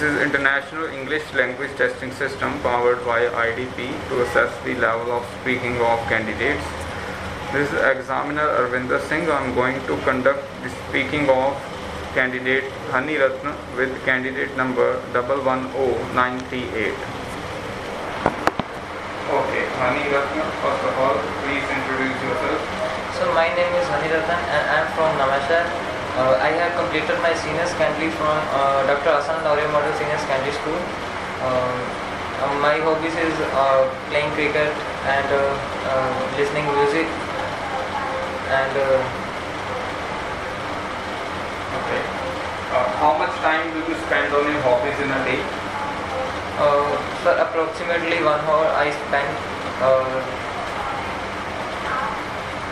is International English Language Testing System powered by IDP to assess the level of speaking of candidates. This is examiner Arvinder Singh. I am going to conduct the speaking of candidate Hani Ratna with candidate number 110938. Okay, Hani Ratna, first of all, please introduce yourself. So my name is Hani Ratna and I am from Namaskar. I have completed my senior secondary from Dr. Asan Naure Model Senior Secondary School. My hobbies is playing cricket and listening music and Okay. How much time do you spend on your hobbies in a day? so approximately 1 hour I spend.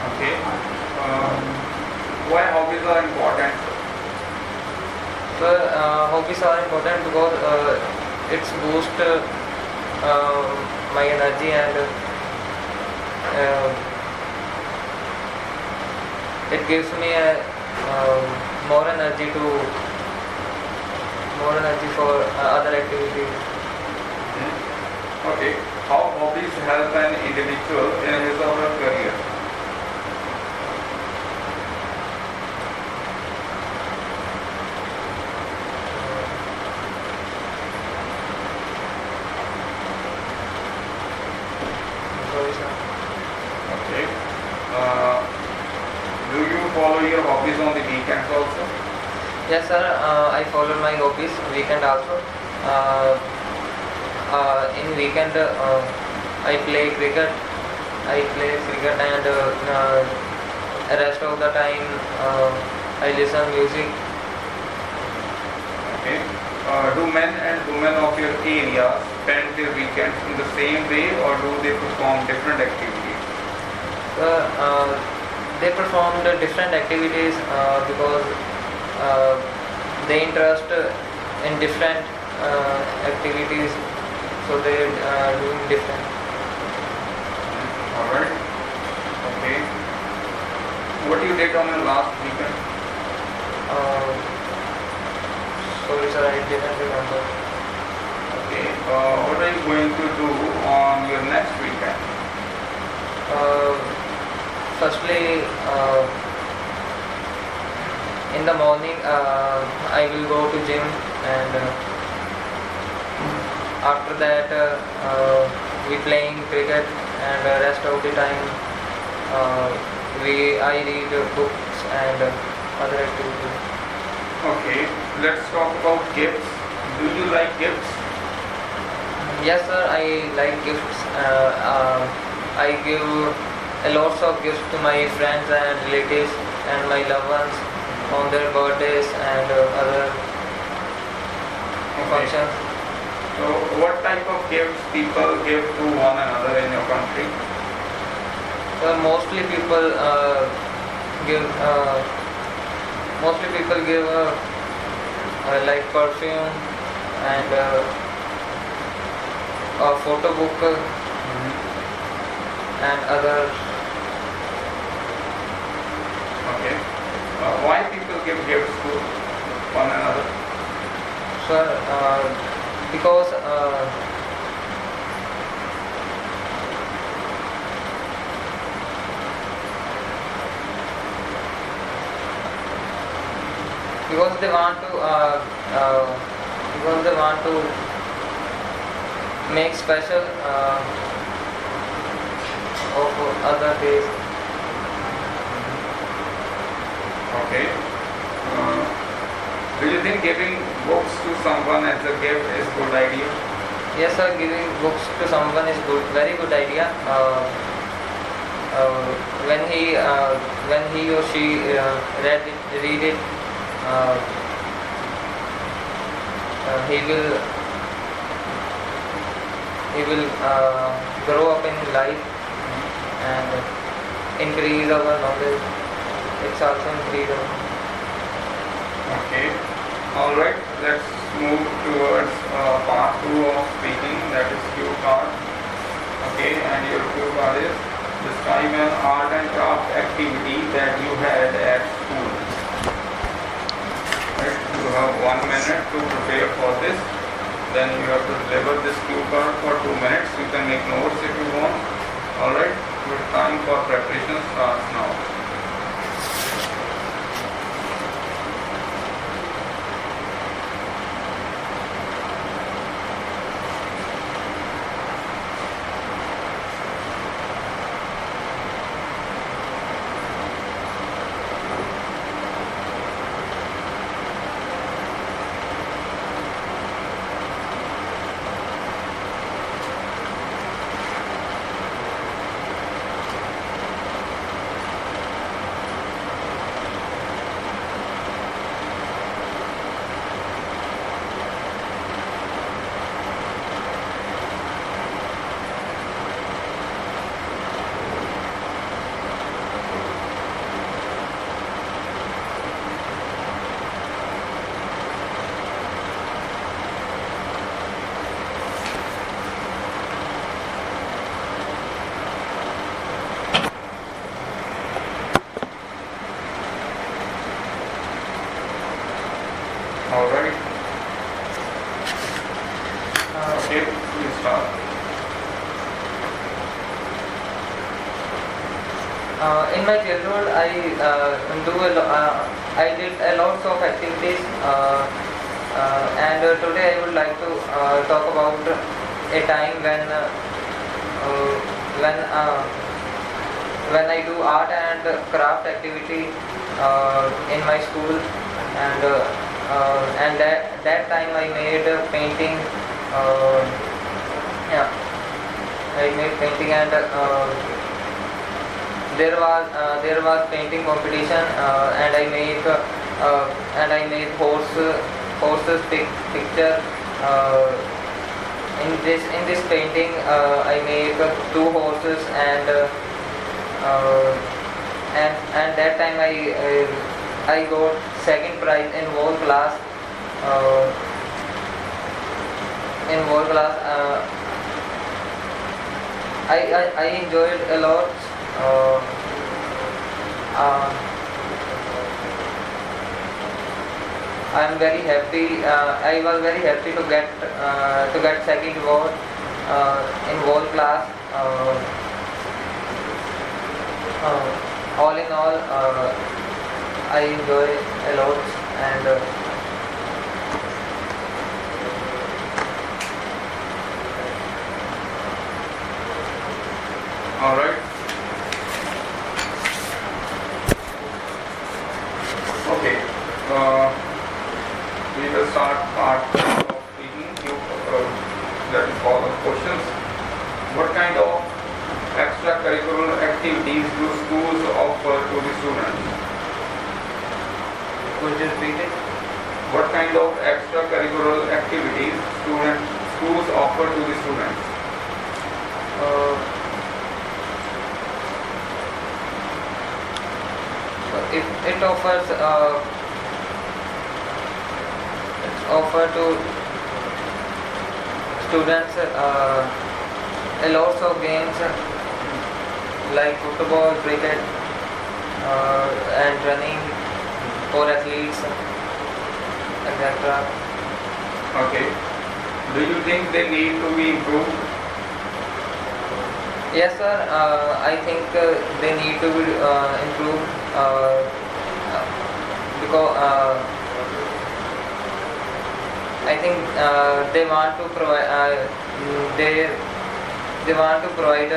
Okay. Why hobbies are important? So hobbies are important because it's boost my energy and it gives me a more energy for other activities. Okay. How hobbies help an individual in his or her career? Sorry, sir. Okay. Do you follow your hobbies on the weekends also? Yes, sir. I follow my hobbies weekend also. In weekend, I play cricket. And rest of the time I listen music. Okay. Do men and women of your area spend their weekends in the same way, or do they perform different activities? They perform the different activities because they interest in different activities, so they doing different. Alright. Okay. What you did on your last weekend? Sorry, sir, I didn't remember. Okay. What are you going to do on your next weekend? Firstly, in the morning, I will go to gym, and after that, we playing cricket, and rest of the time, I read books and other activities. Okay. Let's talk about gifts. Do you like gifts? Yes, sir, I like gifts. I give a lots of gifts to my friends and relatives and my loved ones on their birthdays and other functions. So, what type of gifts people give to one another in your country? So mostly people give like perfume and a photo book and other. Okay. Why people give gifts to one another? Sir, because they want to make special of other days. Okay. Do you think giving books to someone as a gift is a good idea? Yes, sir. Giving books to someone is very good idea. When he or she read it, he will grow up in life and increase our knowledge. It's also increase our. Okay. All right. Let's move towards part 2 of speaking. That is cue card. Okay. And your cue card is describe an art and craft activity that you had at school. Right. You have 1 minute to prepare for this. then you have to deliver this cue card for 2 minutes. You can make notes if you want. Alright, your time for preparation starts now. Alright. Okay, you start. In my childhood, I did a lot of activities, and today I would like to talk about a time when I do art and craft activity in my school, and that time I made a painting. Yeah, I made painting, and there was painting competition, and I made horses picture. In this painting, I make two horses, and that time I got second prize in whole class. I enjoyed a lot. I'm very happy. I was very happy to get second award in whole class. All in all, I enjoy a lot, and Alright. Okay. We will start part of speaking. That is all the questions. What kind of extracurricular activities do schools offer to the students? could you repeat it? What kind of extracurricular activities schools offer to the students? It offers to students a lots of games like football, cricket, and running for athletes, etc. Okay. Do you think they need to be improved? Yes, sir. I think they need to be improved because I think they want to provide they want to provide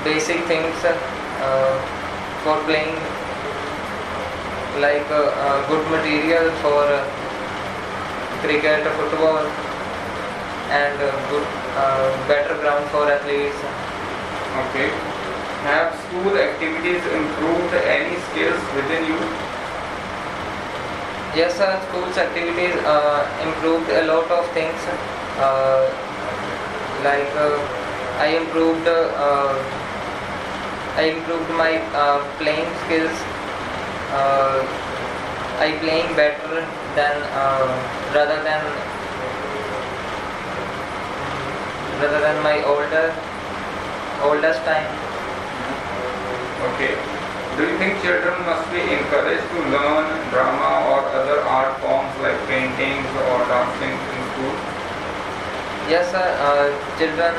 basic things for playing, like good material for cricket, football, and good better ground for athletes. Okay. Have school activities improved any skills within you? Yes, sir. School's activities improved a lot of things. Like I improved my playing skills. I playing better than rather than my oldest time. Okay. Do you think children must be encouraged to learn drama or other art forms games or dancing in school? Yes, sir. Children.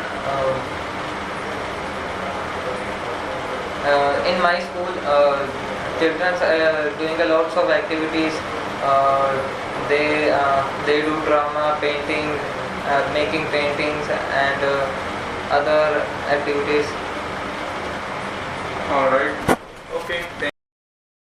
In my school, children are doing a lots of activities. They do drama, painting, making paintings, and other activities. Alright,